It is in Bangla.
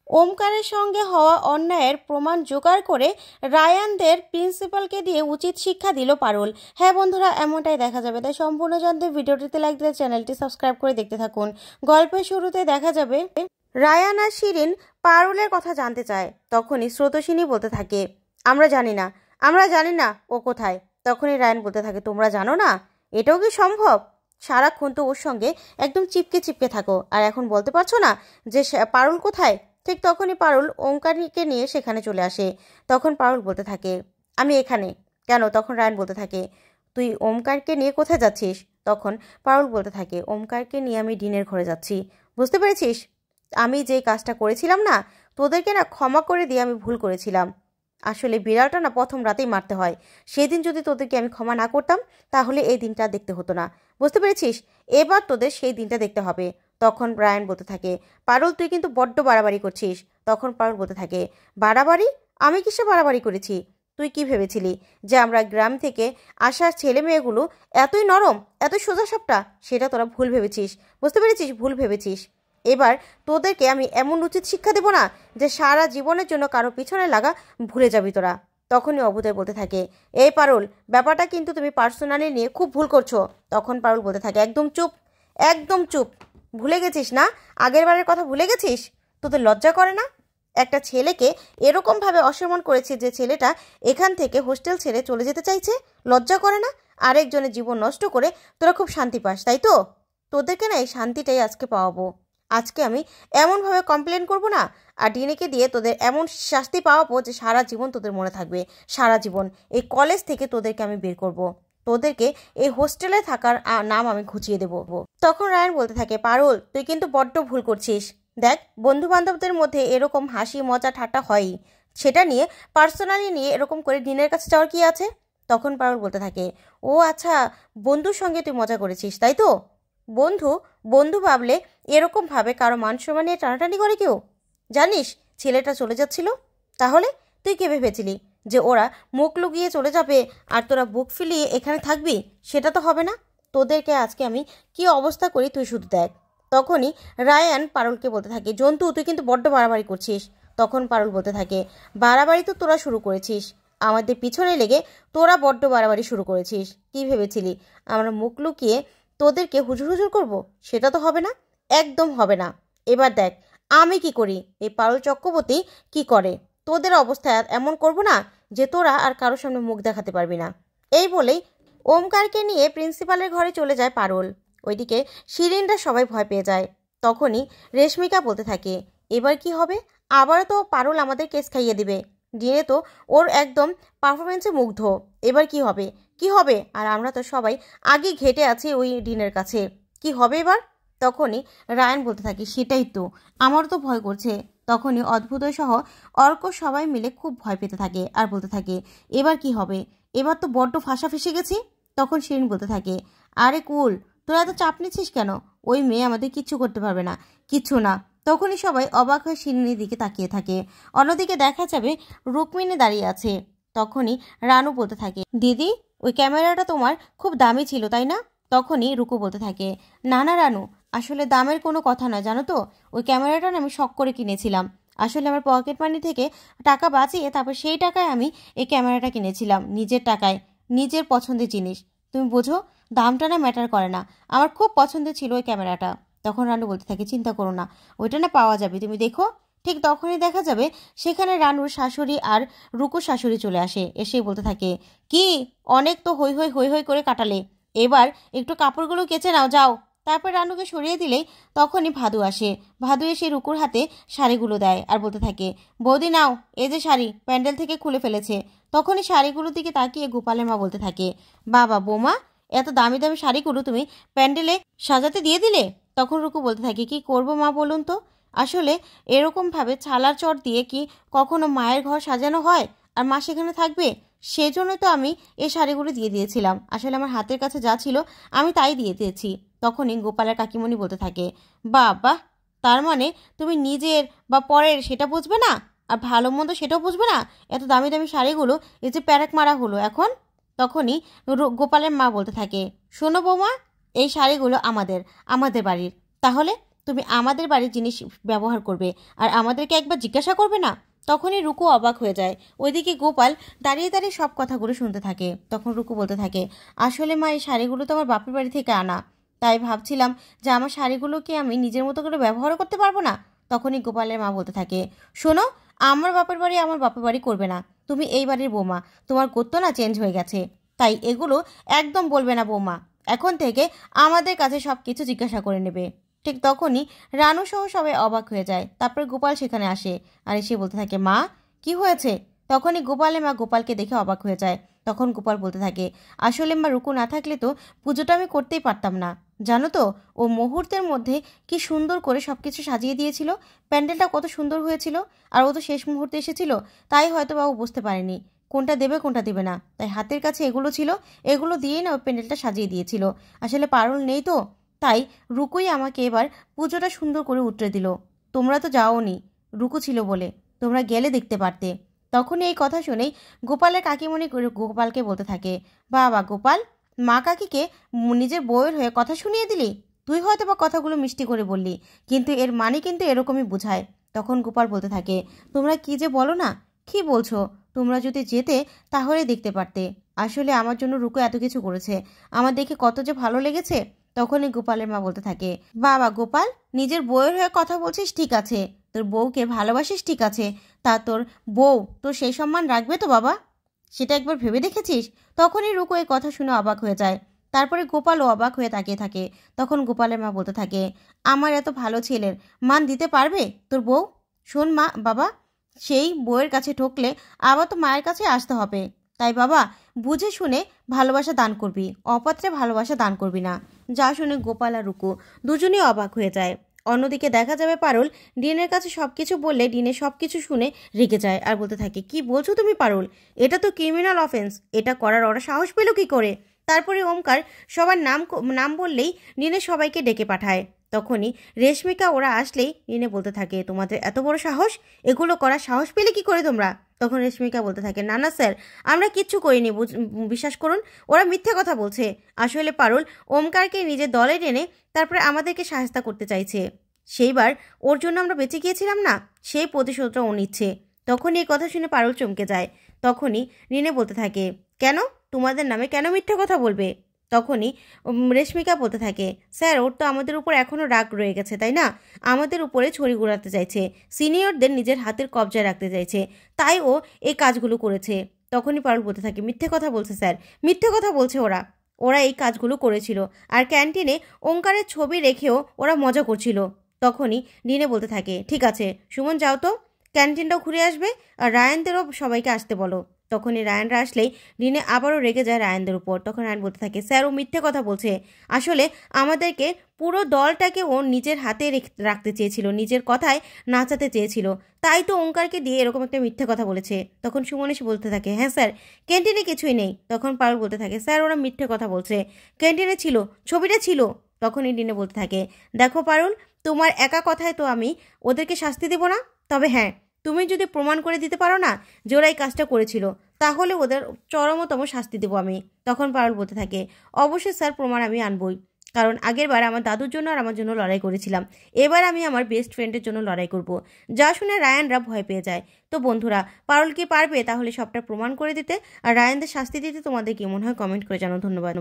ওমকারের সঙ্গে হওয়া অন্যায়ের প্রমাণ জোগাড় করে রায়ানদের প্রিন্সিপালকে দিয়ে উচিত শিক্ষা দিল পারুল। হ্যাঁ বন্ধুরা, এমনটাই দেখা যাবে। তাই সম্পূর্ণ জানতে ভিডিওটিতে লাইক দিয়ে চ্যানেলটি সাবস্ক্রাইব করে দেখতে থাকুন। গল্পের শুরুতে দেখা যাবে রায়ান আর শিরিন পারুলের কথা জানতে চায়। তখনই স্রোতস্বিনী বলতে থাকে, আমরা জানি না ও কোথায়। তখনই রায়ান বলতে থাকে, তোমরা জানো না? এটাও কি সম্ভব? সারাক্ষণ তো ওর সঙ্গে একদম চিপকে চিপকে থাকো, আর এখন বলতে পারছো না যে পারুল কোথায়? ঠিক তখনই পারুল ওমকারকে নিয়ে সেখানে চলে আসে। তখন পারুল বলতে থাকে, আমি এখানে কেন? তখন রায়ান বলতে থাকে, তুই ওমকারকে নিয়ে কোথায় যাচ্ছিস? তখন পারুল বলতে থাকে, ওমকারকে নিয়ে আমি ডিনের ঘরে যাচ্ছি। বুঝতে পেরেছিস, আমি যে কাজটা করেছিলাম না, তোদেরকে না ক্ষমা করে দিয়ে আমি ভুল করেছিলাম। আসলে বিড়ালটা না প্রথম রাতেই মারতে হয়। সেই দিন যদি তোদেরকে আমি ক্ষমা না করতাম, তাহলে এই দিনটা দেখতে হতো না। বুঝতে পেরেছিস? এবার তোদের সেই দিনটা দেখতে হবে। তখন রায়ান বলতে থাকে, পারুল তুই কিন্তু বড্ড বাড়াবাড়ি করছিস। তখন পারুল বলতে থাকে, বাড়াবাড়ি? আমি কিসে বাড়াবাড়ি করেছি? তুই কি ভেবেছিলি যে আমরা গ্রাম থেকে আসা ছেলে মেয়েগুলো এতই নরম, এত সোজাসাপটা? সেটা তোরা ভুল ভেবেছিস। বুঝতে পেরেছিস? ভুল ভেবেছিস। এবার তোদেরকে আমি এমন উচিত শিক্ষা দেব না যে সারা জীবনের জন্য কারো পিছনে লাগা ভুলে যাবি তোরা। তখনই অভুদয় বলতে থাকে, এই পারুল, ব্যাপারটা কিন্তু তুমি পার্সোনালি নিয়ে খুব ভুল করছো। তখন পারুল বলতে থাকে, একদম চুপ, একদম চুপ। ভুলে গেছিস না? আগের বারের কথা ভুলে গেছিস? তোদের লজ্জা করে না? একটা ছেলেকে এরকমভাবে অসম্মান করেছে যে ছেলেটা এখান থেকে হোস্টেল ছেড়ে চলে যেতে চাইছে। লজ্জা করে না? আরেকজনের জীবন নষ্ট করে তোরা খুব শান্তি পাস, তাই তো? তোদেরকে না এই শান্তিটাই আজকে পাওয়াবো। আজকে আমি এমনভাবে কমপ্লেন করব না, আর ডিনেকে দিয়ে তোদের এমন শাস্তি পাওয়াবো যে সারা জীবন তোদের মনে থাকবে। সারা জীবন এই কলেজ থেকে তোদেরকে আমি বের করব। তোদেরকে এই হোস্টেলে থাকার নাম আমি ঘুচিয়ে দেব। তখন রায়ান বলতে থাকে, পারুল তুই কিন্তু বড্ড ভুল করছিস। দেখ, বন্ধু বান্ধবদের মধ্যে এরকম হাসি মজা ঠাট্টা হয়ই, সেটা নিয়ে পার্সোনালি নিয়ে এরকম করে ডিনের কাছে যাওয়ার কি আছে? তখন পারুল বলতে থাকে, ও আচ্ছা, বন্ধুর সঙ্গে তুই মজা করেছিস, তাই তো? বন্ধু বন্ধু ভাবলে এরকমভাবে কারো মান সম্মান নিয়ে টানাটানি করে কেউ? জানিস ছেলেটা চলে যাচ্ছিল, তাহলে তুই কে ভেবেছিলি যে ওরা মুখ লুকিয়ে চলে যাবে আর তোরা বুক ফুলিয়ে এখানে থাকবি? সেটা তো হবে না। তোদেরকে আজকে আমি কি অবস্থা করি তুই শুধু দেখ। তখনই রায়ান পারুলকে বলতে থাকে, জন্তু তুই কিন্তু বড্ড বাড়াবাড়ি করছিস। তখন পারুল বলতে থাকে, বাড়াবাড়ি তো তোরা শুরু করেছিস, আমাদের পিছনে লেগে তোরা বড্ড বাড়াবাড়ি শুরু করেছিস। কি ভেবেছিলি আমরা মুখ লুকিয়ে তোদেরকে হুজুর হুজুর করবো? সেটা তো হবে না, একদম হবে না। এবার দেখ আমি কি করি, এই পারুল চক্রবর্তী কি করে। তোদের অবস্থা এমন করব না যে তোরা আর কারোর সামনে মুখ দেখাতে পারবি না। এই বলেই ওমকারকে নিয়ে প্রিন্সিপালের ঘরে চলে যায় পারুল। ওইদিকে শিরিনরা সবাই ভয় পেয়ে যায়। তখনই রেশমিকা বলতে থাকে, এবার কি হবে? আবারও তো পারুল আমাদের কেস খাইয়ে দিবে। ডিনে তো ওর একদম পারফরমেন্সে মুগ্ধ। এবার কি হবে? কি হবে? আর আমরা তো সবাই আগে ঘেটে আছি ওই ডিনের কাছে। কি হবে এবার? তখনই রায়ান বলতে থাকে, সেটাই তো, আমারও তো ভয় করছে। তখনই অদ্ভুতই সহ অর্ক সবাই মিলে খুব ভয় পেতে থাকে আর বলতে থাকে, এবার কি হবে? এবার তো বড্ড ফাঁসা ফেসে গেছি। তখন শিরিন বলতে থাকে, আরে কুল, তোরা এত চাপ নিচ্ছিস কেন? ওই মেয়ে আমাদের কিচ্ছু করতে পারবে না, কিচ্ছু না। তখনই সবাই অবাক হয়ে শিরিনের দিকে তাকিয়ে থাকে। অন্যদিকে দেখা যাবে রুক্মিণী দাঁড়িয়ে আছে। তখনই রানু বলতে থাকে, দিদি ওই ক্যামেরাটা তোমার খুব দামি ছিল তাই না? তখনই রুকু বলতে থাকে, না না রানু, আসলে দামের কোনো কথা নয়, জানো তো? ওই ক্যামেরাটা আমি শখ করে কিনেছিলাম। আসলে আমার পকেট মানি থেকে টাকা বাঁচিয়ে তারপর সেই টাকায় আমি এই ক্যামেরাটা কিনেছিলাম, নিজের টাকায়, নিজের পছন্দের জিনিস। তুমি বোঝো, দামটা না ম্যাটার করে না। আমার খুব পছন্দের ছিল ওই ক্যামেরাটা। তখন রানু বলতে থাকে, চিন্তা করো না, ওইটা না পাওয়া যাবে, তুমি দেখো। ঠিক তখনই দেখা যাবে সেখানে রানুর শাশুড়ি আর রুকুর শাশুড়ি চলে আসে। এসেই বলতে থাকে, কি অনেক তো হই হই হই হই করে কাটালে, এবার একটু কাপড়গুলো কেচে নাও, যাও। তারপর রানুকে সরিয়ে দিলেই তখনই ভাদু আসে। ভাদু এসে রুকুর হাতে শাড়িগুলো দেয় আর বলতে থাকে, বৌদি নাও, এই যে শাড়ি প্যান্ডেল থেকে খুলে ফেলেছে। তখনই শাড়িগুলোর দিকে তাকিয়ে গোপালের মা বলতে থাকে, বাবা বৌমা, এত দামি দামি শাড়িগুলো তুমি প্যান্ডেলে সাজাতে দিয়ে দিলে? তখন রুকু বলতে থাকে, কি করব মা বলুন তো? আসলে এরকমভাবে ছালার চট দিয়ে কি কখনো মায়ের ঘর সাজানো হয় আর মা সেখানে থাকবে? সেজন্যই তো আমি এই শাড়িগুলো দিয়ে দিয়েছিলাম। আসলে আমার হাতের কাছে যা ছিল আমি তাই দিয়ে দিয়েছি। তখনই গোপালের কাকিমণি বলতে থাকে, বাবা, তার মানে তুমি নিজের বা পরের সেটা বুঝবে না, আর ভালো মন্দ সেটাও বুঝবে না? এত দামি দামি শাড়িগুলো এই যে প্যারাক মারা হলো এখন। তখনই গোপালের মা বলতে থাকে, শোনো বৌমা, এই শাড়িগুলো আমাদের, আমাদের বাড়ির। তাহলে তুমি আমাদের বাড়ির জিনিস ব্যবহার করবে আর আমাদেরকে একবার জিজ্ঞাসা করবে না? তখনই রুকু অবাক হয়ে যায়। ওইদিকে গোপাল দাঁড়িয়ে দাঁড়িয়ে সব কথাগুলো শুনতে থাকে। তখন রুকু বলতে থাকে, আসলে মা, এই শাড়িগুলো তো আমার বাপের বাড়ি থেকে আনা, তাই ভাবছিলাম যে আমার শাড়িগুলোকে আমি নিজের মতো করে ব্যবহারও করতে পারবো না। তখনই গোপালের মা বলতে থাকে, শোনো, আমার বাপের বাড়ি করবে না, তুমি এই বাড়ির বৌমা, তোমার গোত্র না চেঞ্জ হয়ে গেছে, তাই এগুলো একদম বলবে না বৌমা। এখন থেকে আমাদের কাছে সব কিছু জিজ্ঞাসা করে নেবে। ঠিক তখনই রানু সহ সবাই অবাক হয়ে যায়। তারপরে গোপাল সেখানে আসে আর এসে বলতে থাকে, মা কি হয়েছে? তখনই গোপালের মা গোপালকে দেখে অবাক হয়ে যায়। তখন গোপাল বলতে থাকে, আসলে মা, রুকু না থাকলে তো পুজোটা আমি করতেই পারতাম না, জানো তো? ও মুহূর্তের মধ্যে কি সুন্দর করে সব কিছু সাজিয়ে দিয়েছিল, প্যান্ডেলটা কত সুন্দর হয়েছিল। আর ও তো শেষ মুহূর্তে এসেছিল, তাই হয়তো বাবু বুঝতে পারেনি কোনটা দেবে কোনটা দেবে না, তাই হাতের কাছে এগুলো ছিল, এগুলো দিয়েই না ওই প্যান্ডেলটা সাজিয়ে দিয়েছিল। আসলে পারুল নেই তো, তাই রুকুই আমাকে এবার পুজোটা সুন্দর করে উতরে দিল। তোমরা তো যাওনি, রুকু ছিল বলে, তোমরা গেলে দেখতে পারতে। তখনই এই কথা শুনেই গোপালের কাকিমণি গোপালকে বলতে থাকে, বাবা গোপাল, মা কাকিকে নিজের বউয়ের হয়ে কথা শুনিয়ে দিলি? তুই হয়তো বা কথাগুলো মিষ্টি করে বললি, কিন্তু এর মানে কিন্তু এরকমই বোঝায়। তখন গোপাল বলতে থাকে, তোমরা কি যে বলো না, কি বলছো? তোমরা যদি যেতে তাহলে দেখতে পারতে। আসলে আমার জন্য রুকু এত কিছু করেছে, আমার দেখে কত যে ভালো লেগেছে। তখনই গোপালের মা বলতে থাকে, বাবা গোপাল, নিজের বউয়ের হয়ে কথা বলছিস ঠিক আছে, তোর বউকে ভালোবাসিস ঠিক আছে, তা তোর বউ তোর সেই সম্মান রাখবে তো বাবা? সেটা একবার ভেবে দেখেছিস? তখনই রুকু এই কথা শুনে অবাক হয়ে যায়। তারপরে গোপালও অবাক হয়ে তাকিয়ে থাকে। তখন গোপালের মা বলতে থাকে, আমার এত ভালো ছেলের মান দিতে পারবে তোর বউ? শোন মা, বাবা, সেই বউয়ের কাছে ঠকলে আবার তো মায়ের কাছে আসতে হবে, তাই বাবা বুঝে শুনে ভালোবাসা দান করবি, অপাত্রে ভালোবাসা দান করবি না। যা শুনে গোপাল আর রুকু দুজনেই অবাক হয়ে যায়। অন্যদিকে দেখা যাবে পারুল ডিনের কাছে সবকিছু বললে ডিনের সবকিছু শুনে রেগে যায় আর বলতে থাকে, কি বলছো তুমি পারুল? এটা তো ক্রিমিনাল অফেন্স, এটা করার ওরা সাহস পেল কি করে? তারপরে ওমকার সবার নাম বললেই ডিনের সবাইকে ডেকে পাঠায়। তখনই রেশমিকা ওরা আসলেই ডিনে বলতে থাকে, তোমাদের এত বড় সাহস, এগুলো করার সাহস পেলে কি করে তোমরা? তখন রেশমিকা বলতে থাকে, না না স্যার, আমরা কিচ্ছু করিনি, বিশ্বাস করুন, ওরা মিথ্যে কথা বলছে। আসলে পারুল ওমকারকে নিজের দলে টেনে তারপরে আমাদেরকে সাহায্য করতে চাইছে। সেইবার ওর জন্য আমরা বেঁচে গিয়েছিলাম না, সেই প্রতিশোধটা ও নিচ্ছে। তখনই এই কথা শুনে পারুল চমকে যায়। তখনই রিনে বলতে থাকে, কেন, তোমাদের নামে কেন মিথ্যে কথা বলবে? তখনই রেশমিকা বলতে থাকে, স্যার, ওর তো আমাদের উপর এখনও রাগ রয়ে গেছে, তাই না? আমাদের উপরে ছড়ি ঘোরাতে চাইছে, সিনিয়রদের নিজের হাতের কবজায় রাখতে চাইছে, তাই ও এই কাজগুলো করেছে। তখনই পারুল বলতে থাকে, মিথ্যে কথা বলছে স্যার, মিথ্যে কথা বলছে ওরা, ওরা এই কাজগুলো করেছিল আর ক্যান্টিনে ওঙ্কারের ছবি রেখেও ওরা মজা করছিল। তখনই ডিনে বলতে থাকে, ঠিক আছে সুমন, যাও তো, ক্যান্টিনটাও ঘুরে আসবে আর রায়ানদেরও সবাইকে আসতে বলো। তখনই রায়ানরা আসলেই ডিনে আবারও রেগে যায় রায়ানদের উপর। তখন রায়ান বলতে থাকে, স্যার, ও মিথ্যে কথা বলছে, আসলে আমাদেরকে পুরো দলটাকে ও নিজের হাতে রাখতে চেয়েছিল, নিজের কথায় নাচাতে চেয়েছিল, তাই তো ওঙ্কারকে দিয়ে এরকম একটা মিথ্যে কথা বলেছে। তখন সুমন এসে বলতে থাকে, হ্যাঁ স্যার, ক্যান্টিনে কিছুই নেই। তখন পারুল বলতে থাকে, স্যার, ওরা মিথ্যে কথা বলছে, ক্যান্টিনে ছিল, ছবিটা ছিল। তখনই ডিনে বলতে থাকে, দেখো পারুল, তোমার একা কথায় তো আমি ওদেরকে শাস্তি দেব না, তবে হ্যাঁ, তুমি যদি প্রমাণ করে দিতে পারো না যে ওরা এই কাজটা করেছিল, তাহলে ওদের চরমতম শাস্তি দেবো আমি। তখন পারুল বলতে থাকে, অবশ্যই স্যার, প্রমাণ আমি আনবই, কারণ আগের বার আমার দাদুর জন্য আর আমার জন্য লড়াই করেছিলাম, এবার আমি আমার বেস্ট ফ্রেন্ডের জন্য লড়াই করব। যা শুনে রায়ানরা ভয় পেয়ে যায়। তো বন্ধুরা, পারুল কি পারবে তাহলে সবটা প্রমাণ করে দিতে আর রায়ানদের শাস্তি দিতে? তোমাদের কি মনে হয় কমেন্ট করে জানাও। ধন্যবাদ।